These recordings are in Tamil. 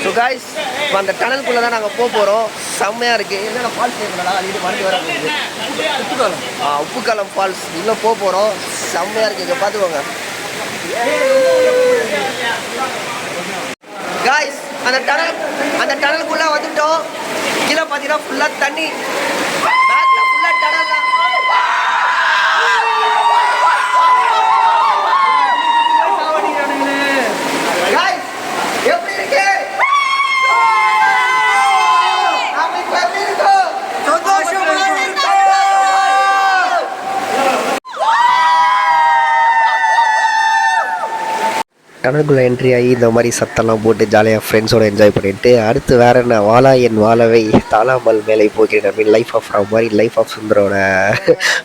ஸோ காய்ஸ் இப்போ அந்த டனலுக்குள்ளே தான் நாங்கள் போக போகிறோம். செம்மையாக இருக்குது. என்னென்ன ஃபால்ஸ் இருக்குங்களா அது மறுபடியும் வர உப்புக்காலம் ஃபால்ஸ் இன்னும் போக போகிறோம். செம்மையாக இருக்குது. இங்கே பார்த்துக்கோங்க காய்ஸ். அந்த டனலுக்குள்ளே வந்துட்டோம். கீழே பார்த்தீங்கன்னா ஃபுல்லாக தண்ணி, பேக்கில் ஃபுல்லாக டனல் தான். டனலுக்குள்ளே என்ட்ரி ஆகி இந்த மாதிரி சத்தம்லாம் போட்டு ஜாலியாக ஃப்ரெண்ட்ஸோடு என்ஜாய் பண்ணிவிட்டு அடுத்து வேறு என்ன வாலா என் வாழவை தாளாமல் மேலே போகிறேன் அப்படின்னு லைஃப் ஆஃப் மாதிரி லைஃப் ஆஃப் சுந்தரோட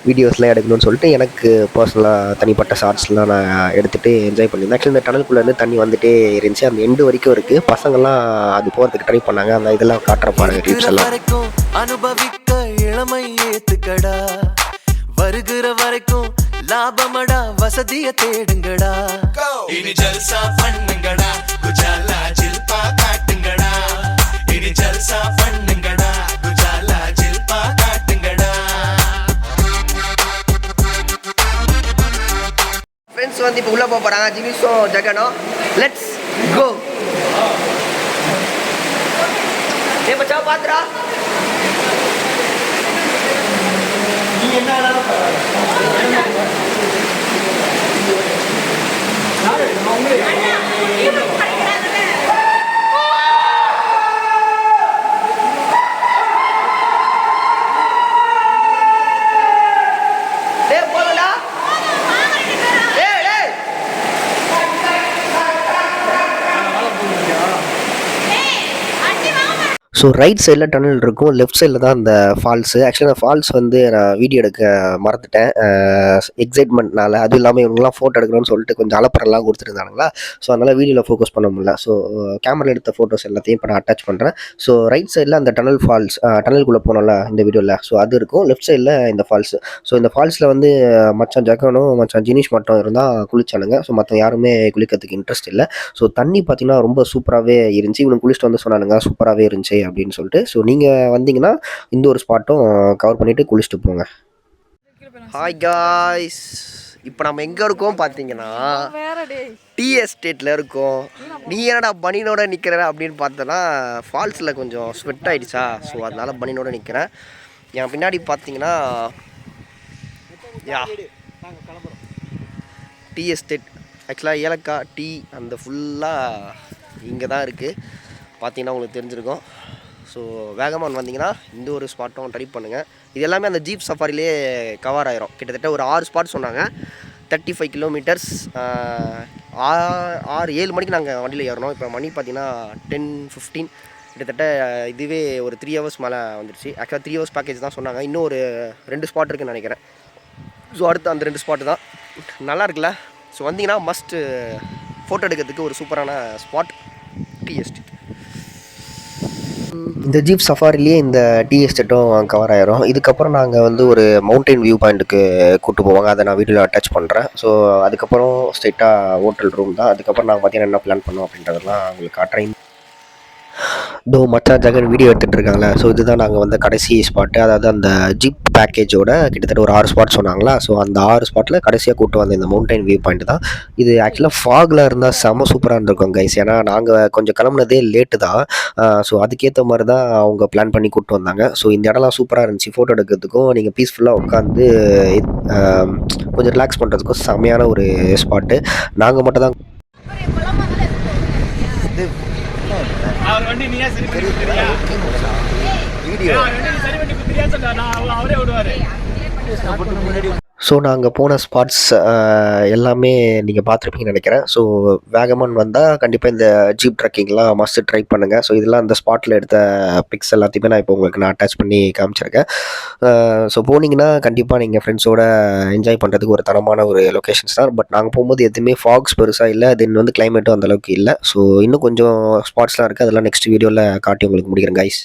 வீடியோஸ்லாம் எடுக்கணும்னு சொல்லிட்டு எனக்கு பர்சனலாக தனிப்பட்ட ஷார்ட்ஸ்லாம் நான் எடுத்துகிட்டு என்ஜாய் பண்ணியிருந்தேன். ஆக்சுவலி இந்த டனலுக்குள்ளேருந்து தண்ணி வந்துகிட்டே இருந்துச்சு. அந்த எண்டு வரைக்கும் இருக்குது. பசங்கள்லாம் அது போகிறதுக்கு ட்ரை பண்ணாங்க. அந்த இதெல்லாம் காட்டுற பாருங்க டிப்ஸ் எல்லாம். அனுபவிக்க இளமை ஏத்துக்கடா, வருகிற வரைக்கும் லாபமடா, வசதிய தேடுங்கடா, இனி ஜல்சா பண்ணுங்கடா, குஜாலா ஜில்பா காட்டுங்கடா, இனி ஜல்சா பண்ணுங்கடா, குஜாலா ஜில்பா காட்டுங்கடா. ஃப்ரெண்ட்ஸ் வந்து இப்போ உள்ள போக போறாங்க. ஜிமிஷோ ஜகனோ லெட்ஸ் கோ. ஏ மச்சா பாத்துடா, நீ என்ன ஆனாலும் ஸோ ரைட் சைடில் டனல் இருக்கும், லெஃப்ட் சைடில் தான் அந்த ஃபால்ஸு. ஆக்சுவலி அந்த ஃபால்ஸ் வந்து நான் வீடியோ எடுக்க மறந்துட்டேன் எக்ஸைட்மெண்ட்னால. அதுவும் இல்லாமல் இவங்கெல்லாம் ஃபோட்டோ எடுக்கணும்னு சொல்லிட்டு கொஞ்சம் அலப்பறெல்லாம் கொடுத்துருந்தாங்களா. ஸோ அதனால் வீடியோவில் ஃபோக்கஸ் பண்ண முடியல. ஸோ கேமரா எடுத்த ஃபோட்டோஸ் எல்லாத்தையும் இப்போ நான் அட்டாச் பண்ணுறேன். ஸோ ரைட் சைடில் அந்த டனல் ஃபால்ஸ், டனலுக்குள்ளே போனோம்ல இந்த வீடியோவில், ஸோ அது இருக்கும். லெஃப்ட் சைடில் இந்த ஃபால்ஸு. ஸோ இந்த ஃபால்ஸில் வந்து மச்சான் ஜக்கனும் மச்சான் ஜினிஷ் மட்டும் இருந்தால் குளிச்சானுங்க. ஸோ மற்ற யாருமே குளிக்கிறதுக்கு இன்ட்ரெஸ்ட் இல்லை. ஸோ தண்ணி பார்த்தீங்கன்னா ரொம்ப சூப்பராகவே இருந்துச்சு. இவனுக்கு குளிச்சுட்டு வந்து சொன்னானுங்க சூப்பராகவே இருந்துச்சு அப்படின்னு சொல்லிட்டு. ஸோ நீங்கள் வந்தீங்கன்னா இந்த ஒரு ஸ்பாட்டும் கவர் பண்ணிவிட்டு குளிச்சுட்டு போங்க. ஹாய் காய்ஸ், இப்போ நம்ம எங்கே இருக்கோம் பார்த்தீங்கன்னா டீ எஸ்டேட்டில் இருக்கோம். நீ என்னடா பனினோட நிற்கிற அப்படின்னு பார்த்தோன்னா ஃபால்ஸில் கொஞ்சம் ஸ்வெட் ஆகிடுச்சா, ஸோ அதனால் பனினோட நிற்கிறேன். என் பின்னாடி பார்த்தீங்கன்னா டீ எஸ்டேட். ஆக்சுவலாக ஏலக்காய் டீ அந்த ஃபுல்லாக இங்கே தான் இருக்குது. பார்த்தீங்கன்னா உங்களுக்கு தெரிஞ்சிருக்கும். ஸோ வேகமான் வந்தீங்கன்னா இந்த ஒரு ஸ்பாட்டும் ட்ரை பண்ணுங்கள். இது எல்லாமே அந்த ஜீப் சஃபாரிலே கவர் ஆயிரும். கிட்டத்தட்ட ஒரு 6 ஸ்பாட் சொன்னாங்க. 35 கிலோமீட்டர்ஸ். 6-7 மணிக்கு நாங்கள் வண்டியில் ஏறணும். இப்போ மணி பார்த்தீங்கன்னா 10:15. கிட்டத்தட்ட இதுவே ஒரு 3 ஹவர்ஸ் மேலே வந்துடுச்சு. ஆக்சுவலாக 3 ஹவர்ஸ் பேக்கேஜ் தான் சொன்னாங்க. இன்னும் ஒரு 2 ஸ்பாட் இருக்குதுன்னு நினைக்கிறேன். ஸோ அடுத்து அந்த 2 ஸ்பாட்டு தான். நல்லா இருக்குல்ல. ஸோ வந்தீங்கன்னா மஸ்ட்டு ஃபோட்டோ எடுக்கிறதுக்கு ஒரு சூப்பரான ஸ்பாட் டீ எஸ்டேட். இந்த ஜீப் சஃபாரிலேயே இந்த டீ எஸ்டேட்டும் கவர் ஆயிரும். இதுக்கப்புறம் நாங்கள் வந்து ஒரு மவுண்டைன் வியூ பாயிண்ட்டுக்கு கூப்பிட்டு போவாங்க. அதை நான் வீடியோவில் அட்டாச் பண்ணுறேன். ஸோ அதுக்கப்புறம் ஸ்ட்ரெயிட்டாக ஹோட்டல் ரூம் தான். அதுக்கப்புறம் நாங்கள் பார்த்தீங்கன்னா என்ன பிளான் பண்ணோம் அப்படின்றதெல்லாம் உங்களுக்கு காட்டுறேன். தோ மச்சான் ஜகன் வீடியோ எடுத்துகிட்டு இருக்காங்களே. ஸோ இதுதான் நாங்கள் வந்து கடைசி ஸ்பாட்டு. அதாவது அந்த ஜீப் பேக்கேஜோட கிட்டத்தட்ட ஒரு 6 ஸ்பாட் சொன்னாங்களா. ஸோ அந்த 6 ஸ்பாட்டில் கடைசியாக கூப்பிட்டு வந்த இந்த மவுண்டைன் வியூ பாயிண்ட் தான் இது. ஆக்சுவலாக ஃபாகில் இருந்தால் செம்ம சூப்பராக இருந்திருக்கும் கைஸ். ஏன்னா நாங்கள் கொஞ்சம் கிளம்புனதே லேட்டு தான். ஸோ அதுக்கேற்ற மாதிரி தான் அவங்க பிளான் பண்ணி கூப்பிட்டு வந்தாங்க. ஸோ இந்த இடம்லாம் சூப்பராக இருந்துச்சு. ஃபோட்டோ எடுக்கிறதுக்கும் நீங்கள் பீஸ்ஃபுல்லாக உட்காந்து கொஞ்சம் ரிலாக்ஸ் பண்ணுறதுக்கும் செம்மையான ஒரு ஸ்பாட்டு. நாங்கள் மட்டும் தான் ஸோ நாங்கள் போன ஸ்பாட்ஸ் எல்லாமே நீங்கள் பார்த்துருப்பீங்கன்னு நினைக்கிறேன். ஸோ வேகமான் வந்தால் கண்டிப்பாக இந்த ஜீப் ட்ரக்கிங்லாம் மஸ்ட் ட்ரை பண்ணுங்கள். ஸோ இதெல்லாம் அந்த ஸ்பாட்டில் எடுத்த பிக்ஸ் எல்லாத்தையுமே நான் இப்போ உங்களுக்கு நான் அட்டாச் பண்ணி காமிச்சிருக்கேன். ஸோ போனீங்கன்னா கண்டிப்பாக நீங்கள் ஃப்ரெண்ட்ஸோட என்ஜாய் பண்ணுறதுக்கு ஒரு தரமான ஒரு லொக்கேஷன்ஸ் தான். பட் நாங்கள் போகும்போது எதுவுமே ஃபாக்ஸ் பெருசாக இல்லை. தென் வந்து கிளைமேட்டும் அந்தளவுக்கு இல்லை. ஸோ இன்னும் கொஞ்சம் ஸ்பாட்ஸ்லாம் இருக்குது. அதெல்லாம் நெக்ஸ்ட் வீடியோவில் காட்டி உங்களுக்கு முடிக்கிறேன் கைஸ்.